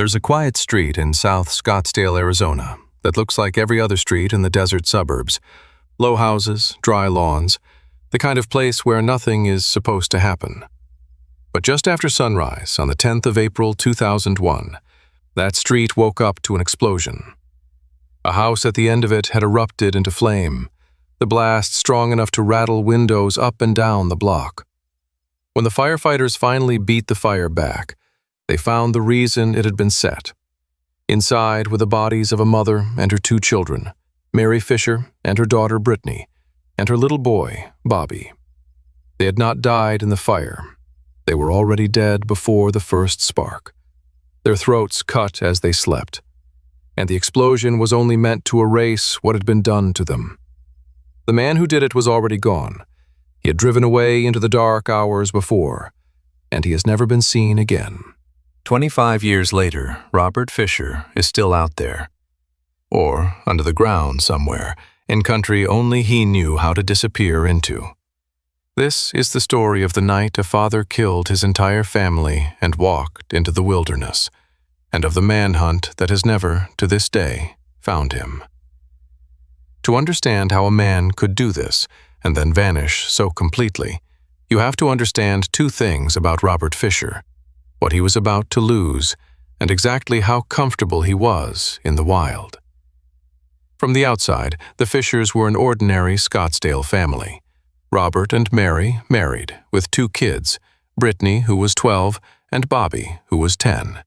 There's a quiet street in South Scottsdale, Arizona, that looks like every other street in the desert suburbs. Low houses, dry lawns, the kind of place where nothing is supposed to happen. But just after sunrise on the 10th of April 2001, that street woke up to an explosion. A house at the end of it had erupted into flame, the blast strong enough to rattle windows up and down the block. When the firefighters finally beat the fire back, they found the reason it had been set. Inside were the bodies of a mother and her 2 children, Mary Fisher and her daughter Brittney, and her little boy, Bobby. They had not died in the fire. They were already dead before the first spark, their throats cut as they slept, and the explosion was only meant to erase what had been done to them. The man who did it was already gone. He had driven away into the dark hours before, and he has never been seen again. 25 years later, Robert Fisher is still out there, or under the ground somewhere, in country only he knew how to disappear into. This is the story of the night a father killed his entire family and walked into the wilderness, and of the manhunt that has never, to this day, found him. To understand how a man could do this and then vanish so completely, you have to understand 2 things about Robert Fisher: what he was about to lose, and exactly how comfortable he was in the wild. From the outside, the Fishers were an ordinary Scottsdale family. Robert and Mary married, with 2 kids, Brittney, who was 12, and Bobby, who was 10.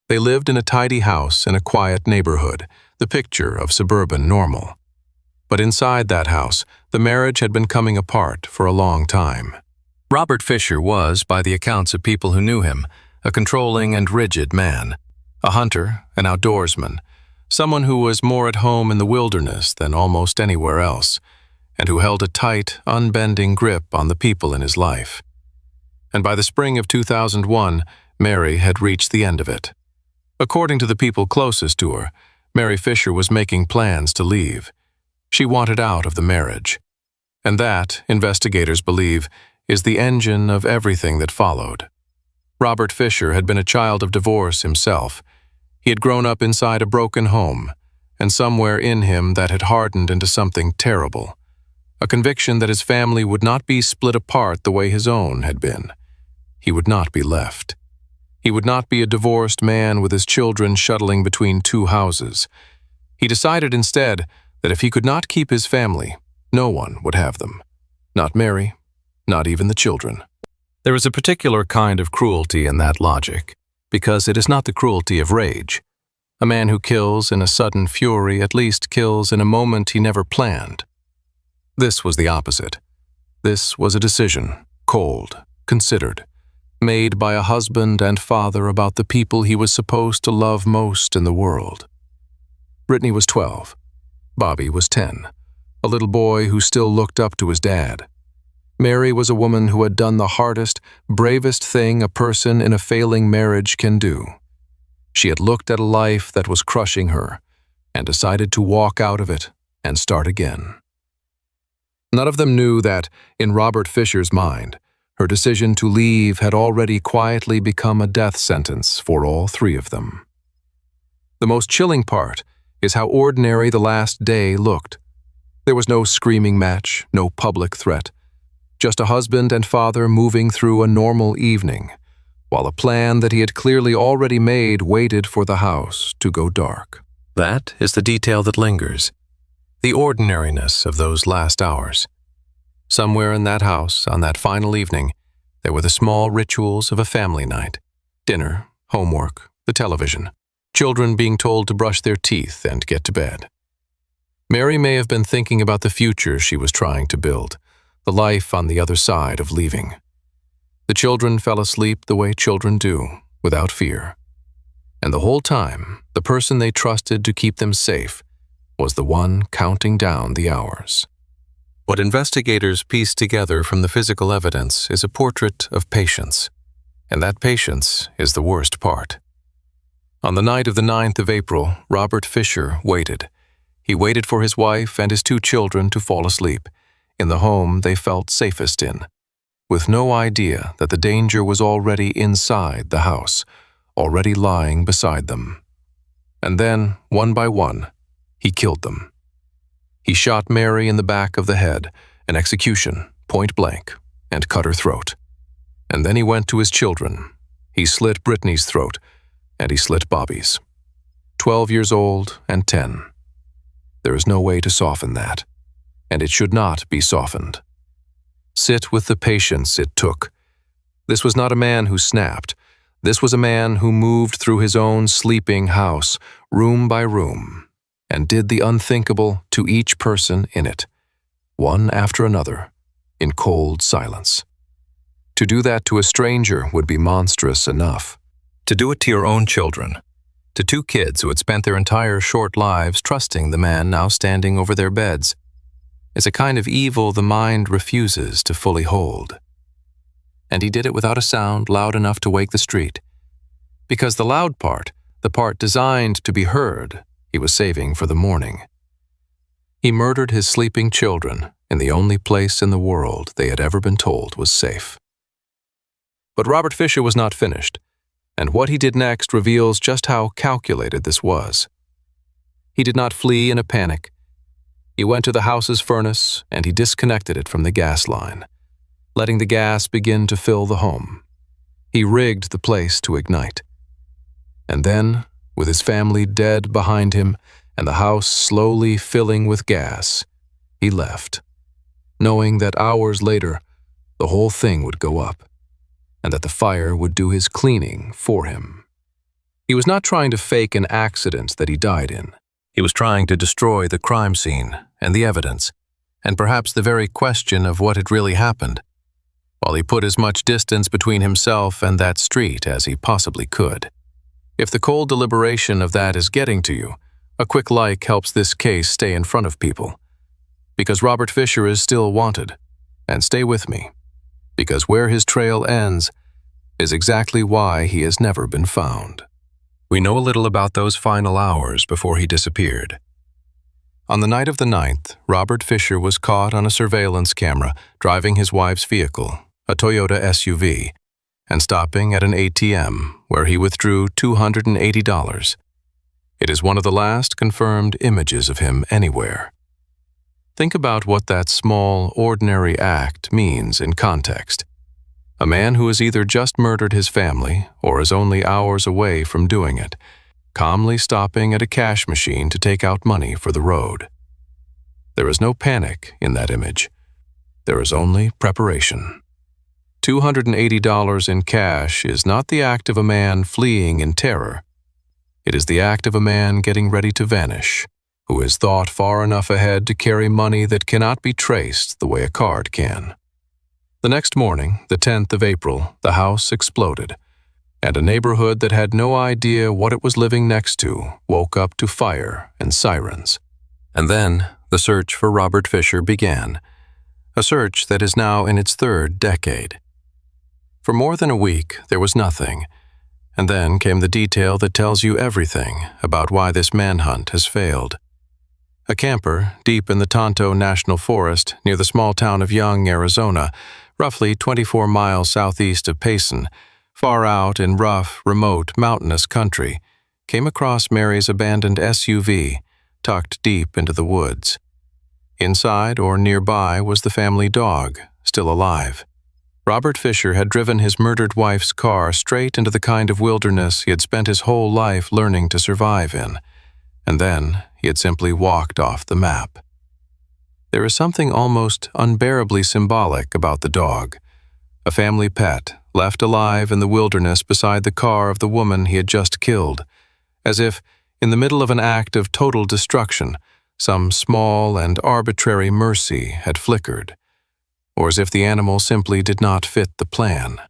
They lived in a tidy house in a quiet neighborhood, the picture of suburban normal. But inside that house, the marriage had been coming apart for a long time. Robert Fisher was, by the accounts of people who knew him, a controlling and rigid man, a hunter, an outdoorsman, someone who was more at home in the wilderness than almost anywhere else, and who held a tight, unbending grip on the people in his life. And by the spring of 2001, Mary had reached the end of it. According to the people closest to her, Mary Fisher was making plans to leave. She wanted out of the marriage. And that, investigators believe, is the engine of everything that followed. Robert Fisher had been a child of divorce himself. He had grown up inside a broken home, and somewhere in him that had hardened into something terrible. A conviction that his family would not be split apart the way his own had been. He would not be left. He would not be a divorced man with his children shuttling between 2 houses. He decided instead that if he could not keep his family, no one would have them. Not Mary, not even the children. There is a particular kind of cruelty in that logic, because it is not the cruelty of rage. A man who kills in a sudden fury at least kills in a moment he never planned. This was the opposite. This was a decision, cold, considered, made by a husband and father about the people he was supposed to love most in the world. Brittney was 12. Bobby was 10, a little boy who still looked up to his dad. Mary was a woman who had done the hardest, bravest thing a person in a failing marriage can do. She had looked at a life that was crushing her and decided to walk out of it and start again. None of them knew that, in Robert Fisher's mind, her decision to leave had already quietly become a death sentence for all 3 of them. The most chilling part is how ordinary the last day looked. There was no screaming match, no public threat, just a husband and father moving through a normal evening, while a plan that he had clearly already made waited for the house to go dark. That is the detail that lingers, the ordinariness of those last hours. Somewhere in that house, on that final evening, there were the small rituals of a family night: dinner, homework, the television, children being told to brush their teeth and get to bed. Mary may have been thinking about the future she was trying to build, the life on the other side of leaving. The children fell asleep the way children do, without fear. And the whole time, the person they trusted to keep them safe was the one counting down the hours. What investigators piece together from the physical evidence is a portrait of patience, and that patience is the worst part. On the night of the 9th of April, Robert Fisher waited. He waited for his wife and his 2 children to fall asleep, in the home they felt safest in, with no idea that the danger was already inside the house, already lying beside them. And then, one by one, he killed them. He shot Mary in the back of the head, an execution, point blank, and cut her throat. And then he went to his children. He slit Brittney's throat, and he slit Bobby's. 12 years old and 10. There is no way to soften that, and it should not be softened. Sit with the patience it took. This was not a man who snapped. This was a man who moved through his own sleeping house, room by room, and did the unthinkable to each person in it, one after another, in cold silence. To do that to a stranger would be monstrous enough. To do it to your own children, to two kids who had spent their entire short lives trusting the man now standing over their beds, is a kind of evil the mind refuses to fully hold. And he did it without a sound loud enough to wake the street, because the loud part, the part designed to be heard, he was saving for the morning. He murdered his sleeping children in the only place in the world they had ever been told was safe. But Robert Fisher was not finished, and what he did next reveals just how calculated this was. He did not flee in a panic. He went to the house's furnace and he disconnected it from the gas line, letting the gas begin to fill the home. He rigged the place to ignite. And then, with his family dead behind him and the house slowly filling with gas, he left, knowing that hours later the whole thing would go up, and that the fire would do his cleaning for him. He was not trying to fake an accident that he died in. He was trying to destroy the crime scene and the evidence, and perhaps the very question of what had really happened, while he put as much distance between himself and that street as he possibly could. If the cold deliberation of that is getting to you, a quick like helps this case stay in front of people. Because Robert Fisher is still wanted, and stay with me, because where his trail ends is exactly why he has never been found. We know a little about those final hours before he disappeared. On the night of the 9th, Robert Fisher was caught on a surveillance camera driving his wife's vehicle, a Toyota SUV, and stopping at an ATM where he withdrew $280. It is one of the last confirmed images of him anywhere. Think about what that small, ordinary act means in context. A man who has either just murdered his family or is only hours away from doing it, calmly stopping at a cash machine to take out money for the road. There is no panic in that image. There is only preparation. $280 in cash is not the act of a man fleeing in terror. It is the act of a man getting ready to vanish, who has thought far enough ahead to carry money that cannot be traced the way a card can. The next morning, the 10th of April, the house exploded, and a neighborhood that had no idea what it was living next to woke up to fire and sirens. And then the search for Robert Fisher began, a search that is now in its 3rd decade. For more than a week, there was nothing, and then came the detail that tells you everything about why this manhunt has failed. A camper deep in the Tonto National Forest near the small town of Young, Arizona, roughly 24 miles southeast of Payson, far out in rough, remote, mountainous country, came across Mary's abandoned SUV, tucked deep into the woods. Inside or nearby was the family dog, still alive. Robert Fisher had driven his murdered wife's car straight into the kind of wilderness he had spent his whole life learning to survive in, and then he had simply walked off the map. There is something almost unbearably symbolic about the dog, a family pet left alive in the wilderness beside the car of the woman he had just killed, as if, in the middle of an act of total destruction, some small and arbitrary mercy had flickered, or as if the animal simply did not fit the plan.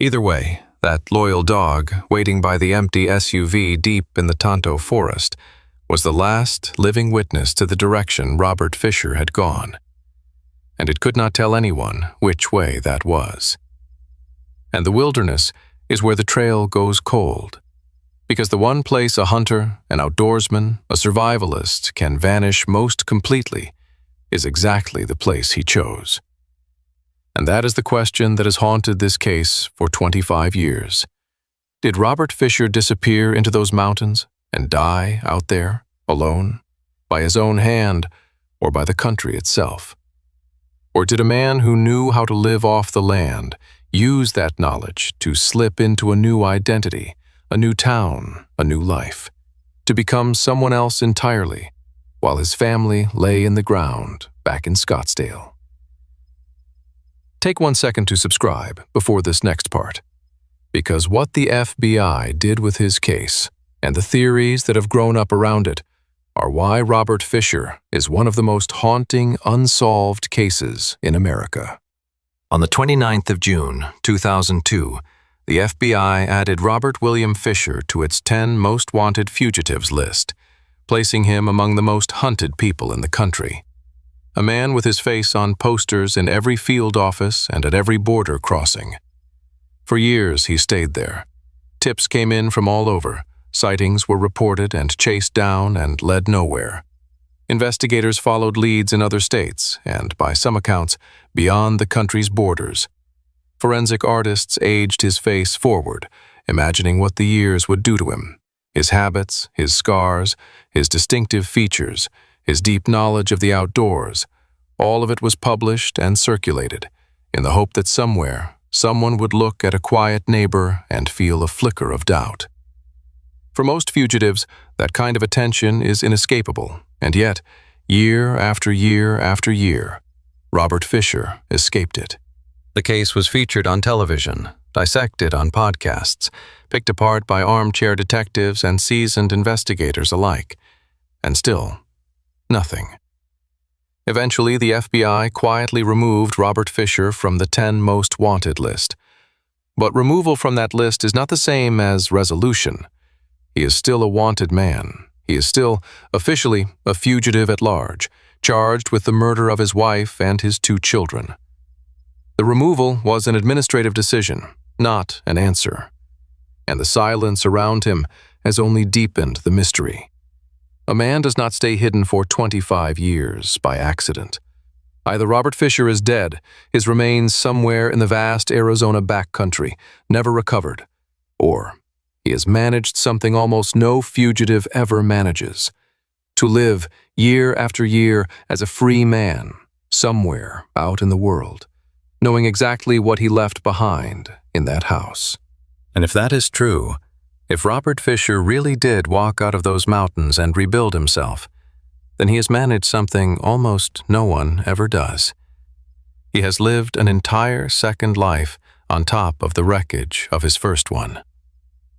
Either way, that loyal dog, waiting by the empty SUV deep in the Tonto forest, was the last living witness to the direction Robert Fisher had gone. And it could not tell anyone which way that was. And the wilderness is where the trail goes cold, because the one place a hunter, an outdoorsman, a survivalist can vanish most completely is exactly the place he chose. And that is the question that has haunted this case for 25 years. Did Robert Fisher disappear into those mountains and die out there, alone, by his own hand or by the country itself? Or did a man who knew how to live off the land use that knowledge to slip into a new identity, a new town, a new life, to become someone else entirely, while his family lay in the ground back in Scottsdale? Take 1 second to subscribe before this next part, because what the FBI did with his case and the theories that have grown up around it are why Robert Fisher is one of the most haunting unsolved cases in America. On the 29th of June, 2002, the FBI added Robert William Fisher to its 10 most wanted fugitives list, placing him among the most hunted people in the country. A man with his face on posters in every field office and at every border crossing. For years he stayed there. Tips came in from all over. Sightings were reported and chased down and led nowhere. Investigators followed leads in other states and, by some accounts, beyond the country's borders. Forensic artists aged his face forward, imagining what the years would do to him. His habits, his scars, his distinctive features, his deep knowledge of the outdoors, all of it was published and circulated, in the hope that somewhere, someone would look at a quiet neighbor and feel a flicker of doubt. For most fugitives, that kind of attention is inescapable, and yet, year after year after year, Robert Fisher escaped it. The case was featured on television, dissected on podcasts, picked apart by armchair detectives and seasoned investigators alike, and still, nothing. Eventually, the FBI quietly removed Robert Fisher from the 10 most wanted list. But removal from that list is not the same as resolution. He is still a wanted man. He is still, officially, a fugitive at large, charged with the murder of his wife and his 2 children. The removal was an administrative decision, not an answer. And the silence around him has only deepened the mystery. A man does not stay hidden for 25 years by accident. Either Robert Fisher is dead, his remains somewhere in the vast Arizona backcountry, never recovered, or he has managed something almost no fugitive ever manages: to live year after year as a free man, somewhere out in the world, knowing exactly what he left behind in that house. And if that is true, if Robert Fisher really did walk out of those mountains and rebuild himself, then he has managed something almost no one ever does. He has lived an entire second life on top of the wreckage of his first one.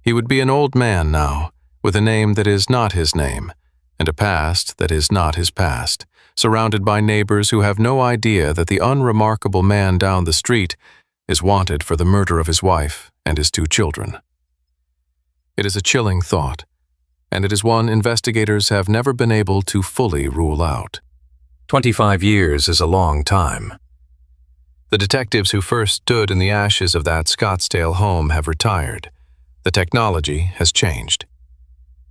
He would be an old man now, with a name that is not his name, and a past that is not his past, surrounded by neighbors who have no idea that the unremarkable man down the street is wanted for the murder of his wife and his 2 children. It is a chilling thought, and it is one investigators have never been able to fully rule out. 25 years is a long time. The detectives who first stood in the ashes of that Scottsdale home have retired. The technology has changed.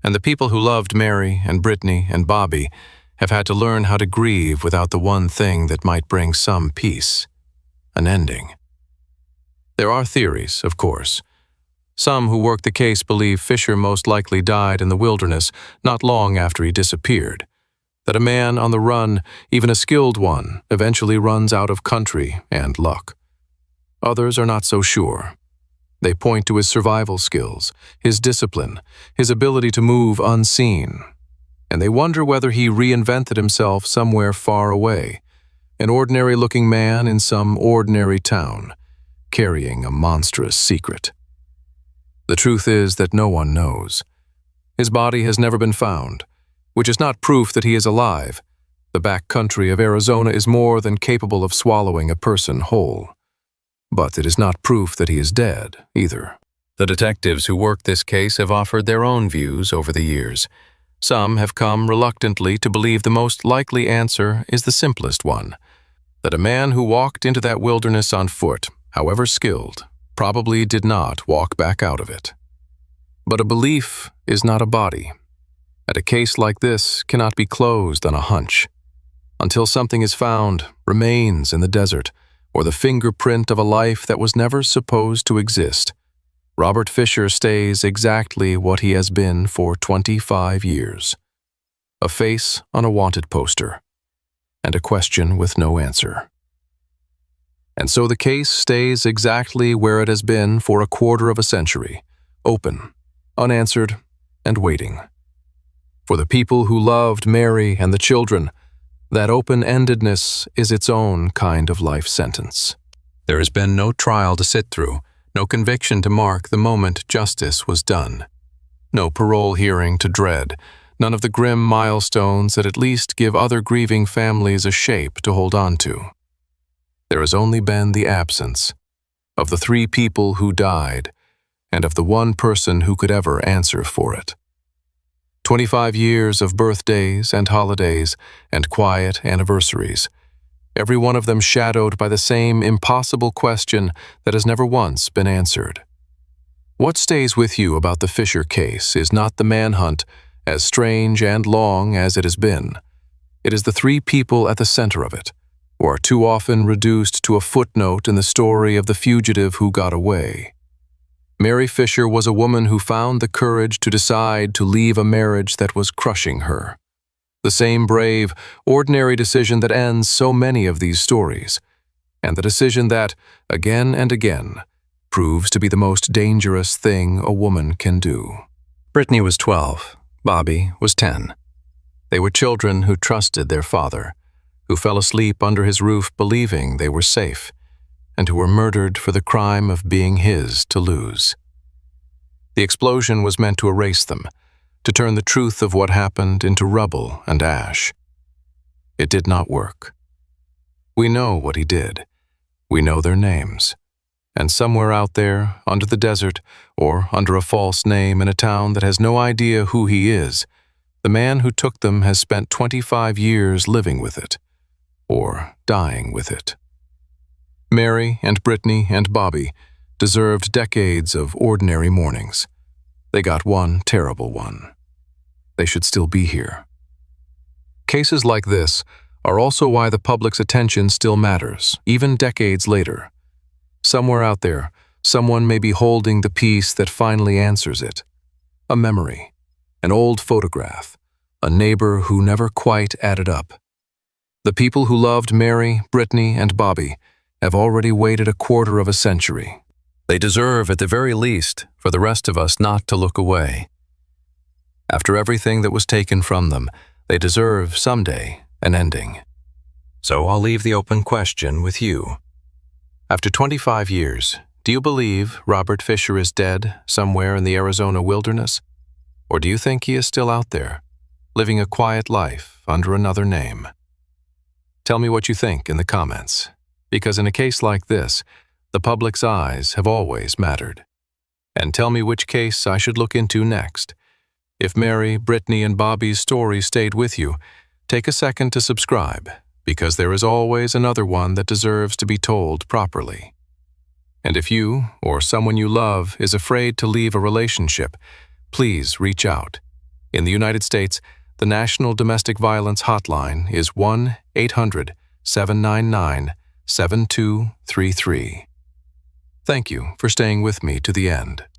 And the people who loved Mary and Brittney and Bobby have had to learn how to grieve without the one thing that might bring some peace: an ending. There are theories, of course. Some who work the case believe Fisher most likely died in the wilderness not long after he disappeared. That a man on the run, even a skilled one, eventually runs out of country and luck. Others are not so sure. They point to his survival skills, his discipline, his ability to move unseen, and they wonder whether he reinvented himself somewhere far away, an ordinary-looking man in some ordinary town, carrying a monstrous secret. The truth is that no one knows. His body has never been found, which is not proof that he is alive. The back country of Arizona is more than capable of swallowing a person whole. But it is not proof that he is dead, either. The detectives who work this case have offered their own views over the years. Some have come reluctantly to believe the most likely answer is the simplest one: that a man who walked into that wilderness on foot, however skilled, probably did not walk back out of it. But a belief is not a body, and a case like this cannot be closed on a hunch. Until something is found, remains in the desert, or the fingerprint of a life that was never supposed to exist, Robert Fisher stays exactly what he has been for 25 years. A face on a wanted poster, and a question with no answer. And so the case stays exactly where it has been for a quarter of a century, open, unanswered, and waiting. For the people who loved Mary and the children, that open-endedness is its own kind of life sentence. There has been no trial to sit through, no conviction to mark the moment justice was done. No parole hearing to dread, none of the grim milestones that at least give other grieving families a shape to hold on to. There has only been the absence of the 3 people who died and of the one person who could ever answer for it. 25 years of birthdays and holidays and quiet anniversaries, every one of them shadowed by the same impossible question that has never once been answered. What stays with you about the Fisher case is not the manhunt, as strange and long as it has been. It is the 3 people at the center of it, who are too often reduced to a footnote in the story of the fugitive who got away. Mary Fisher was a woman who found the courage to decide to leave a marriage that was crushing her. The same brave, ordinary decision that ends so many of these stories, and the decision that, again and again, proves to be the most dangerous thing a woman can do. Brittney was 12. Bobby was 10. They were children who trusted their father, who fell asleep under his roof believing they were safe, and who were murdered for the crime of being his to lose. The explosion was meant to erase them, to turn the truth of what happened into rubble and ash. It did not work. We know what he did. We know their names. And somewhere out there, under the desert, or under a false name in a town that has no idea who he is, the man who took them has spent 25 years living with it, or dying with it. Mary and Brittney and Bobby deserved decades of ordinary mornings. They got one terrible one. They should still be here. Cases like this are also why the public's attention still matters, even decades later. Somewhere out there, someone may be holding the piece that finally answers it. A memory, an old photograph, a neighbor who never quite added up. The people who loved Mary, Brittney, and Bobby have already waited a quarter of a century. They deserve, at the very least, for the rest of us not to look away. After everything that was taken from them, they deserve, someday, an ending. So I'll leave the open question with you. After 25 years, do you believe Robert Fisher is dead somewhere in the Arizona wilderness? Or do you think he is still out there, living a quiet life under another name? Tell me what you think in the comments, because in a case like this, the public's eyes have always mattered. And tell me which case I should look into next. If Mary, Brittney, and Bobby's story stayed with you, take a second to subscribe, because there is always another one that deserves to be told properly. And if you, or someone you love, is afraid to leave a relationship, please reach out. In the United States, the National Domestic Violence Hotline is 1-800-799-7233. Thank you for staying with me to the end.